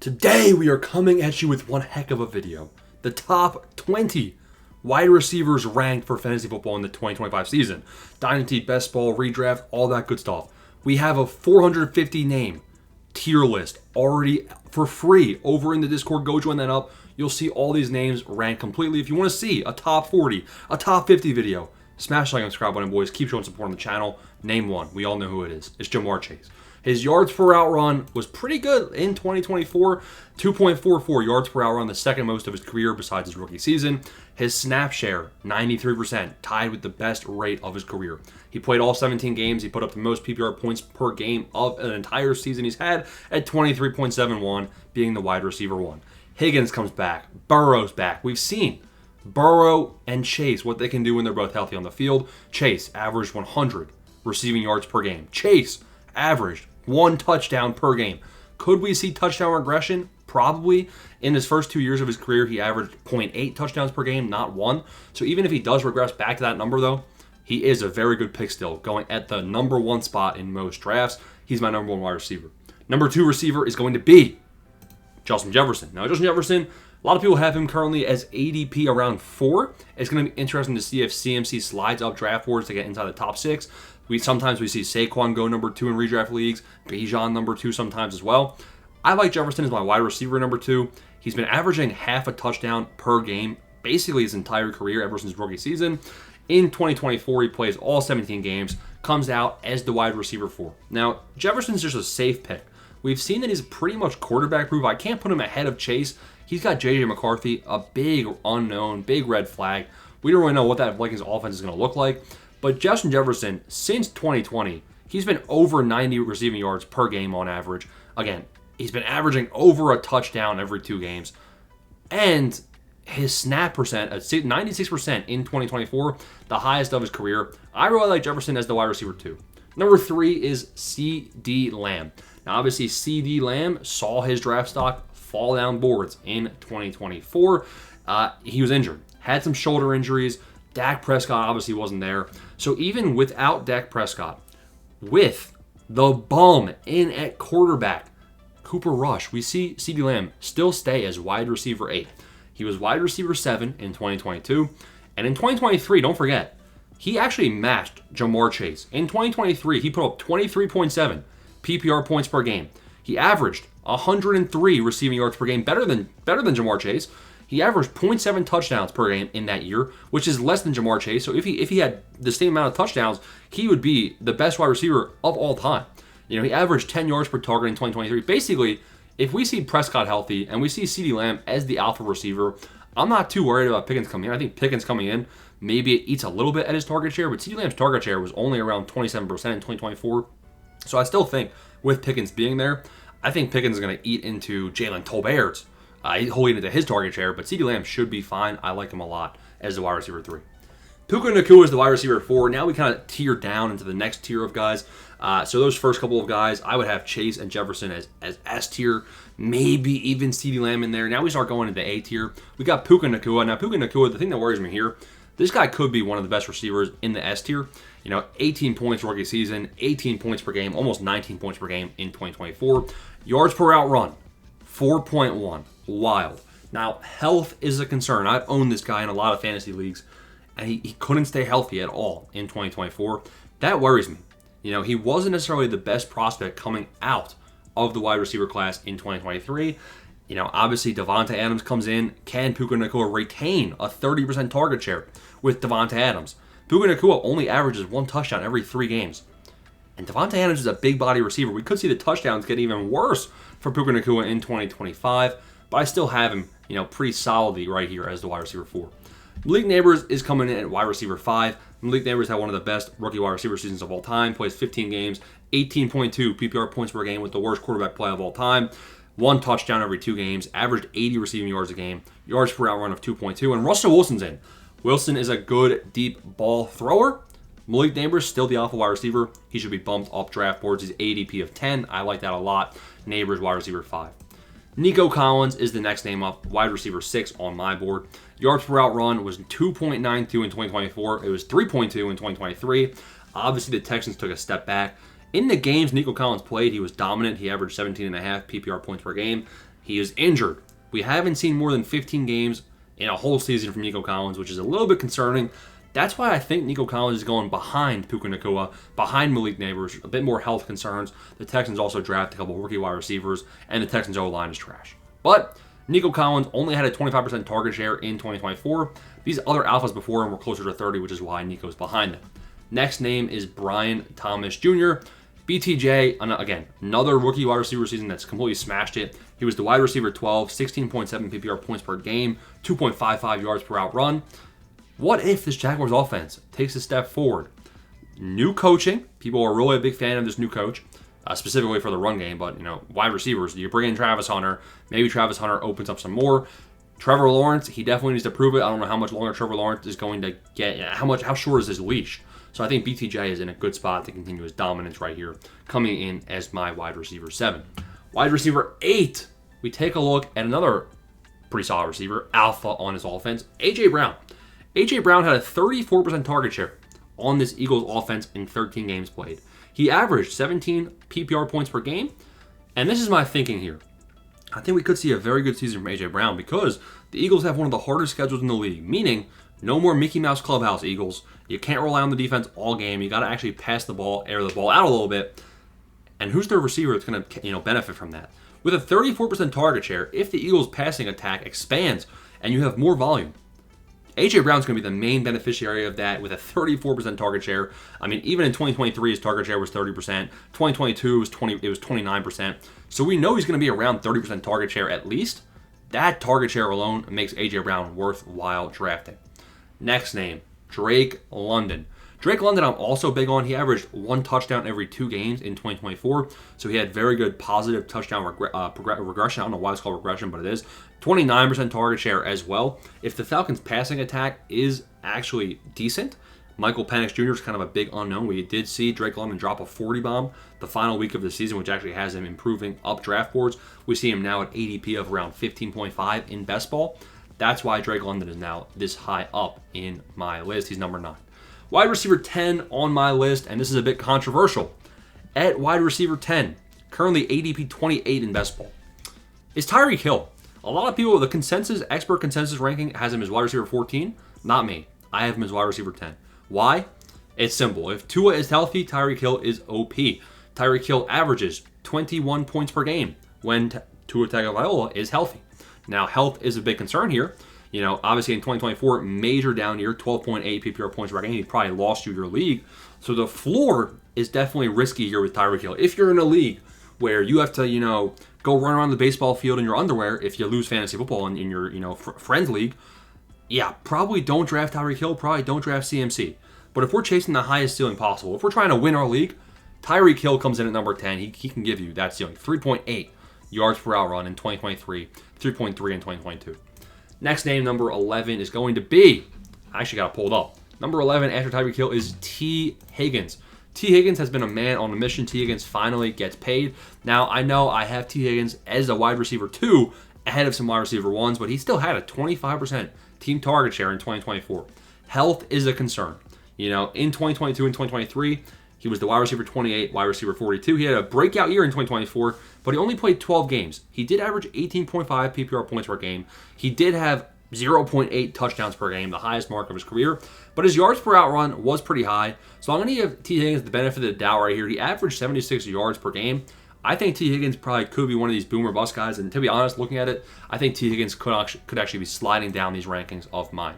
Today we are coming at you with one heck of a video. The top 20 wide receivers ranked for fantasy football in the 2025 season. Dynasty, best ball, redraft, all that good stuff. We have a 450 name tier list already for free over in the Discord. Go join that up. You'll see all these names ranked completely. If you want to see a top 40, a top 50 video, smash the like and subscribe button, boys. Keep showing support on the channel. Name one. We all know who it is. It's Jamar Chase. His yards per route run was pretty good in 2024. 2.44 yards per route run, the second most of his career besides his rookie season. His snap share, 93%, tied with the best rate of his career. He played all 17 games. He put up the most PPR points per game of an entire season he's had at 23.71, being the wide receiver one. Higgins comes back. Burrow's back. We've seen Burrow and Chase, what they can do when they're both healthy on the field. Chase averaged 100 receiving yards per game. Chase averaged 1 touchdown per game. Could we see touchdown regression? Probably. In his first 2 years of his career, he averaged 0.8 touchdowns per game, not 1. So even if he does regress back to that number, though, he is a very good pick still, going at the number 1 spot in most drafts. He's my number 1 wide receiver. Number 2 receiver is going to be Justin Jefferson. Now, Justin Jefferson, a lot of people have him currently as ADP around 4. It's going to be interesting to see if CMC slides up draft boards to get inside the top 6. Sometimes we see Saquon go number 2 in redraft leagues, Bijan number 2 sometimes as well. I like Jefferson as my wide receiver number 2. He's been averaging half a touchdown per game basically his entire career ever since rookie season. In 2024, he plays all 17 games, comes out as the wide receiver 4. Now, Jefferson's just a safe pick. We've seen that he's pretty much quarterback proof. I can't put him ahead of Chase. He's got J.J. McCarthy, a big unknown, big red flag. We don't really know what that Vikings offense is going to look like. But Justin Jefferson, since 2020, he's been over 90 receiving yards per game on average. Again, he's been averaging over a touchdown every 2 games. And his snap percent at 96% in 2024, the highest of his career. I really like Jefferson as the wide receiver 2. Number 3 is C.D. Lamb. Now, obviously, C.D. Lamb saw his draft stock fall down boards in 2024. He was injured, had some shoulder injuries. Dak Prescott obviously wasn't there. So even without Dak Prescott, with the bum in at quarterback, Cooper Rush, we see CeeDee Lamb still stay as wide receiver 8. He was wide receiver 7 in 2022. And in 2023, don't forget, he actually matched Jamar Chase. In 2023, he put up 23.7 PPR points per game. He averaged 103 receiving yards per game, better than Jamar Chase. He averaged 0.7 touchdowns per game in that year, which is less than Jamar Chase. So if he had the same amount of touchdowns, he would be the best wide receiver of all time. You know, he averaged 10 yards per target in 2023. Basically, if we see Prescott healthy and we see CeeDee Lamb as the alpha receiver, I'm not too worried about Pickens coming in. I think Pickens coming in, maybe it eats a little bit at his target share, but CeeDee Lamb's target share was only around 27% in 2024. So I still think with Pickens being there, I think Pickens is going to eat into Jalen Tolbert's. He's holding into his target share, but CeeDee Lamb should be fine. I like him a lot as the wide receiver 3. Puka Nacua is the wide receiver 4. Now we kind of tier down into the next tier of guys. So those first couple of guys, I would have Chase and Jefferson as S tier, maybe even CeeDee Lamb in there. Now we start going into A tier. We got Puka Nacua. Now Puka Nacua, the thing that worries me here, this guy could be one of the best receivers in the S tier. You know, 18 points rookie season, 18 points per game, almost 19 points per game in 2024. Yards per route run, 4.1. Wild. Now, health is a concern. I've owned this guy in a lot of fantasy leagues, and he couldn't stay healthy at all in 2024. That worries me. You know, he wasn't necessarily the best prospect coming out of the wide receiver class in 2023. You know, obviously, Devonta Adams comes in. Can Puka Nacua retain a 30% target share with Devonta Adams? Puka Nacua only averages 1 touchdown every 3 games. And Devonta Adams is a big body receiver. We could see the touchdowns get even worse for Puka Nacua in 2025. But I still have him, you know, pretty solidly right here as the wide receiver 4. Malik Neighbors is coming in at wide receiver 5. Malik Neighbors had one of the best rookie wide receiver seasons of all time. Plays 15 games, 18.2 PPR points per game with the worst quarterback play of all time. 1 touchdown every 2 games. Averaged 80 receiving yards a game. Yards per out run of 2.2. And Russell Wilson's in. Wilson is a good deep ball thrower. Malik Neighbors still the alpha wide receiver. He should be bumped up draft boards. He's ADP of 10. I like that a lot. Neighbors wide receiver 5. Nico Collins is the next name up, wide receiver 6 on my board. Yards per route run was 2.92 in 2024. It was 3.2 in 2023. Obviously, the Texans took a step back. In the games Nico Collins played, he was dominant. He averaged 17.5 PPR points per game. He is injured. We haven't seen more than 15 games in a whole season from Nico Collins, which is a little bit concerning. That's why I think Nico Collins is going behind Puka Nacua, behind Malik Neighbors, a bit more health concerns. The Texans also drafted a couple of rookie wide receivers, and the Texans O-line is trash. But Nico Collins only had a 25% target share in 2024. These other alphas before him were closer to 30, which is why Nico's behind them. Next name is Brian Thomas Jr. BTJ, again, another rookie wide receiver season that's completely smashed it. He was the wide receiver 12, 16.7 PPR points per game, 2.55 yards per out run. What if this Jaguars offense takes a step forward? New coaching. People are really a big fan of this new coach, specifically for the run game. But, wide receivers, you bring in Travis Hunter. Maybe Travis Hunter opens up some more. Trevor Lawrence, he definitely needs to prove it. I don't know how much longer Trevor Lawrence is going to get. How short is his leash? So I think BTJ is in a good spot to continue his dominance right here, coming in as my wide receiver 7. Wide receiver 8, we take a look at another pretty solid receiver, alpha on his offense, A.J. Brown. A.J. Brown had a 34% target share on this Eagles offense in 13 games played. He averaged 17 PPR points per game, and this is my thinking here. I think we could see a very good season from A.J. Brown because the Eagles have one of the hardest schedules in the league, meaning no more Mickey Mouse Clubhouse, Eagles. You can't rely on the defense all game. You got to actually pass the ball, air the ball out a little bit. And who's their receiver that's going to benefit from that? With a 34% target share, if the Eagles' passing attack expands and you have more volume, A.J. Brown's going to be the main beneficiary of that with a 34% target share. I mean, even in 2023, his target share was 30%. 2022, it was 29%. So we know he's going to be around 30% target share at least. That target share alone makes A.J. Brown worthwhile drafting. Next name, Drake London. Drake London I'm also big on. He averaged 1 touchdown every 2 games in 2024. So he had very good positive touchdown regression. I don't know why it's called regression, but it is. 29% target share as well. If the Falcons' passing attack is actually decent, Michael Penix Jr. is kind of a big unknown. We did see Drake London drop a 40 bomb the final week of the season, which actually has him improving up draft boards. We see him now at ADP of around 15.5 in best ball. That's why Drake London is now this high up in my list. He's number 9. Wide receiver 10 on my list, and this is a bit controversial. At wide receiver 10, currently ADP 28 in best ball, is Tyreek Hill. A lot of people, the expert consensus ranking has him as wide receiver 14. Not me. I have him as wide receiver 10. Why? It's simple. If Tua is healthy, Tyreek Hill is OP. Tyreek Hill averages 21 points per game when Tua Tagovailoa is healthy. Now, health is a big concern here. Obviously in 2024, major down year, 12.8 PPR points per game. He probably lost you your league. So the floor is definitely risky here with Tyreek Hill. If you're in a league where you have to, go run around the baseball field in your underwear if you lose fantasy football in your, friends league, yeah, probably don't draft Tyreek Hill. Probably don't draft CMC. But if we're chasing the highest ceiling possible, if we're trying to win our league, Tyreek Hill comes in at number 10. He can give you that ceiling. 3.8 yards per out run in 2023, 3.3 in 2022. Next name, number 11, is going to be, I actually got it pulled up. Number 11 after Tyreek Hill is T. Higgins. T. Higgins has been a man on a mission. T. Higgins finally gets paid. Now, I know I have T. Higgins as a wide receiver 2 ahead of some wide receiver 1s, but he still had a 25% team target share in 2024. Health is a concern. In 2022 and 2023, he was the wide receiver 28, wide receiver 42. He had a breakout year in 2024, but he only played 12 games. He did average 18.5 PPR points per game. He did have 0.8 touchdowns per game, the highest mark of his career. But his yards per out run was pretty high. So I'm going to give T. Higgins the benefit of the doubt right here. He averaged 76 yards per game. I think T. Higgins probably could be one of these boomer bust guys. And to be honest, looking at it, I think T. Higgins could actually be sliding down these rankings of mine.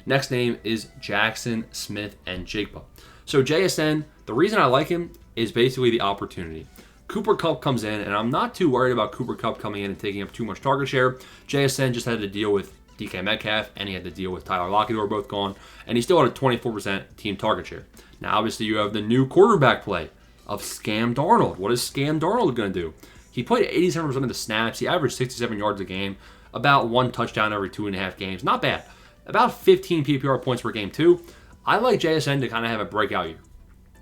Next name is Jackson Smith and Jigba. So JSN, the reason I like him is basically the opportunity. Cooper Kupp comes in, and I'm not too worried about Cooper Kupp coming in and taking up too much target share. JSN just had to deal with DK Metcalf, and he had to deal with Tyler Lockett, who are both gone, and he still had a 24% team target share. Now, obviously, you have the new quarterback play of Scam Darnold. What is Scam Darnold going to do? He played 87% of the snaps. He averaged 67 yards a game, about 1 touchdown every 2.5 games. Not bad. About 15 PPR points per game, too. I like JSN to kind of have a breakout year.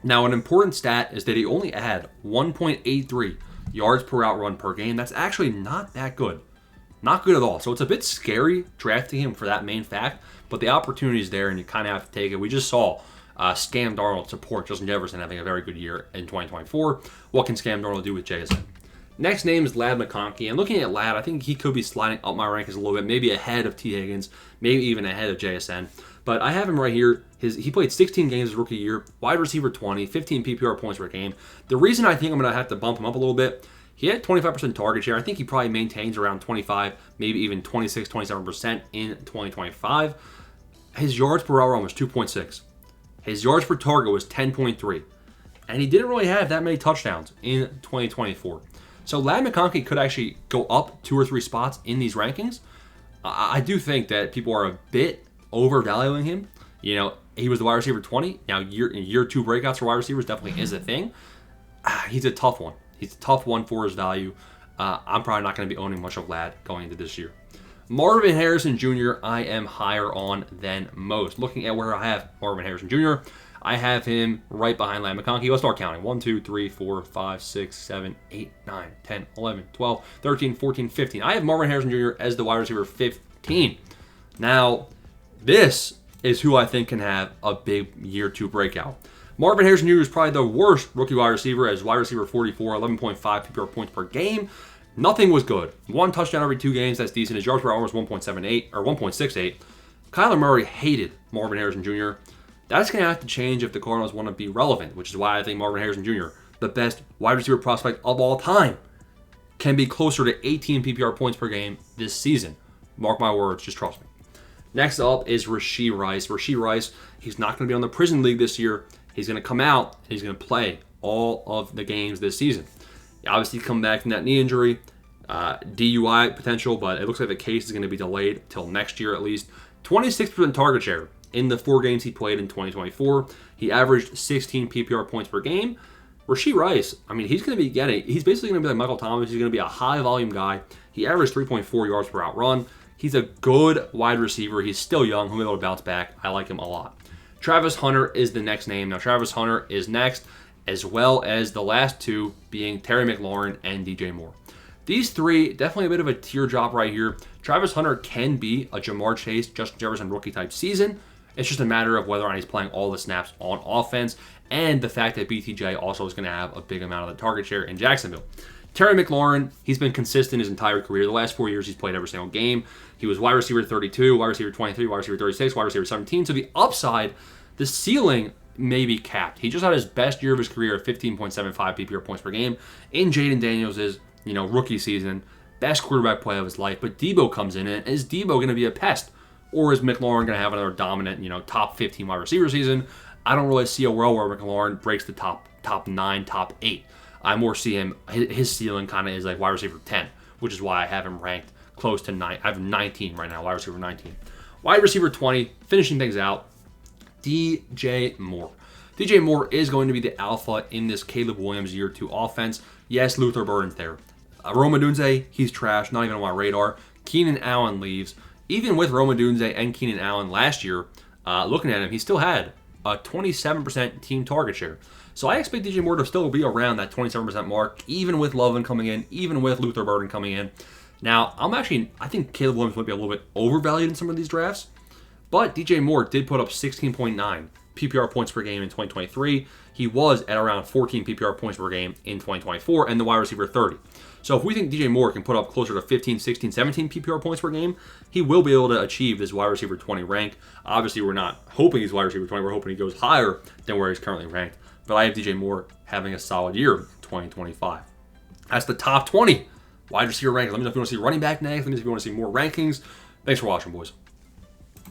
Now, an important stat is that he only had 1.83 yards per out run per game. That's actually not that good. Not good at all. So it's a bit scary drafting him for that main fact, but the opportunity is there and you kind of have to take it. We just saw Scam Darnold support Justin Jefferson having a very good year in 2024. What can Scam Darnold do with JSN? Next name is Ladd McConkey. And looking at Ladd, I think he could be sliding up my rankings a little bit, maybe ahead of T. Higgins, maybe even ahead of JSN. But I have him right here. He played 16 games his rookie year, wide receiver 20, 15 PPR points per game. The reason I think I'm going to have to bump him up a little bit, he had 25% target share. I think he probably maintains around 25, maybe even 26, 27% in 2025. His yards per route run was 2.6. His yards per target was 10.3. And he didn't really have that many touchdowns in 2024. So Ladd McConkey could actually go up 2 or 3 spots in these rankings. I do think that people are a bit overvaluing him. You know, he was the wide receiver 20. Now, year 2 breakouts for wide receivers definitely is a thing. He's a tough one. He's a tough one for his value. I'm probably not going to be owning much of Ladd going into this year. Marvin Harrison Jr., I am higher on than most. Looking at where I have Marvin Harrison Jr., I have him right behind Ladd McConkey. Let's start counting. 1, 2, 3, 4, 5, 6, 7, 8, 9, 10, 11, 12, 13, 14, 15. I have Marvin Harrison Jr. as the wide receiver 15. Now, this is who I think can have a big year 2 breakout. Marvin Harrison Jr. is probably the worst rookie wide receiver as wide receiver 44, 11.5 PPR points per game. Nothing was good. 1 touchdown every 2 games, that's decent. His yards per hour was 1.78 or 1.68. Kyler Murray hated Marvin Harrison Jr. That's going to have to change if the Cardinals want to be relevant, which is why I think Marvin Harrison Jr., the best wide receiver prospect of all time, can be closer to 18 PPR points per game this season. Mark my words, just trust me. Next up is Rashee Rice. Rashee Rice, he's not going to be on the prison league this year. He's going to come out and he's going to play all of the games this season. He obviously come back from that knee injury, DUI potential, but it looks like the case is going to be delayed till next year at least. 26% target share in the 4 games he played in 2024. He averaged 16 PPR points per game. Rashee Rice, I mean, he's basically going to be like Michael Thomas. He's going to be a high volume guy. He averaged 3.4 yards per out run. He's a good wide receiver. He's still young. He'll be able to bounce back. I like him a lot. Travis Hunter is the next name. Now, Travis Hunter is next, as well as the last 2 being Terry McLaurin and DJ Moore. These 3, definitely a bit of a teardrop right here. Travis Hunter can be a Jamar Chase, Justin Jefferson rookie type season. It's just a matter of whether or not he's playing all the snaps on offense and the fact that BTJ also is going to have a big amount of the target share in Jacksonville. Terry McLaurin, he's been consistent his entire career. The last 4 years, he's played every single game. He was wide receiver 32, wide receiver 23, wide receiver 36, wide receiver 17. So the upside, the ceiling may be capped. He just had his best year of his career at 15.75 PPR points per game in Jaden Daniels' rookie season. Best quarterback play of his life. But Debo comes in, and is Debo going to be a pest? Or is McLaurin going to have another dominant, top 15 wide receiver season? I don't really see a world where McLaurin breaks the top 9, top 8. I more see his ceiling kind of is like wide receiver 10, which is why I have him ranked close to 9. I have 19 right now, wide receiver 19. Wide receiver 20, finishing things out, DJ Moore. DJ Moore is going to be the alpha in this Caleb Williams year 2 offense. Yes, Luther Burden's there. Rome Odunze, he's trash, not even on my radar. Keenan Allen leaves. Even with Rome Odunze and Keenan Allen last year, looking at him, he still had a 27% team target share. So I expect DJ Moore to still be around that 27% mark, even with Lovin coming in, even with Luther Burden coming in. Now, I think Caleb Williams might be a little bit overvalued in some of these drafts, but DJ Moore did put up 16.9 PPR points per game in 2023. He was at around 14 PPR points per game in 2024, and the wide receiver 30. So if we think DJ Moore can put up closer to 15, 16, 17 PPR points per game, he will be able to achieve this wide receiver 20 rank. Obviously, we're not hoping he's wide receiver 20. We're hoping he goes higher than where he's currently ranked. But I have DJ Moore having a solid year in 2025. That's the top 20 wide receiver rankings. Let me know if you want to see running back next. Let me know if you want to see more rankings. Thanks for watching, boys.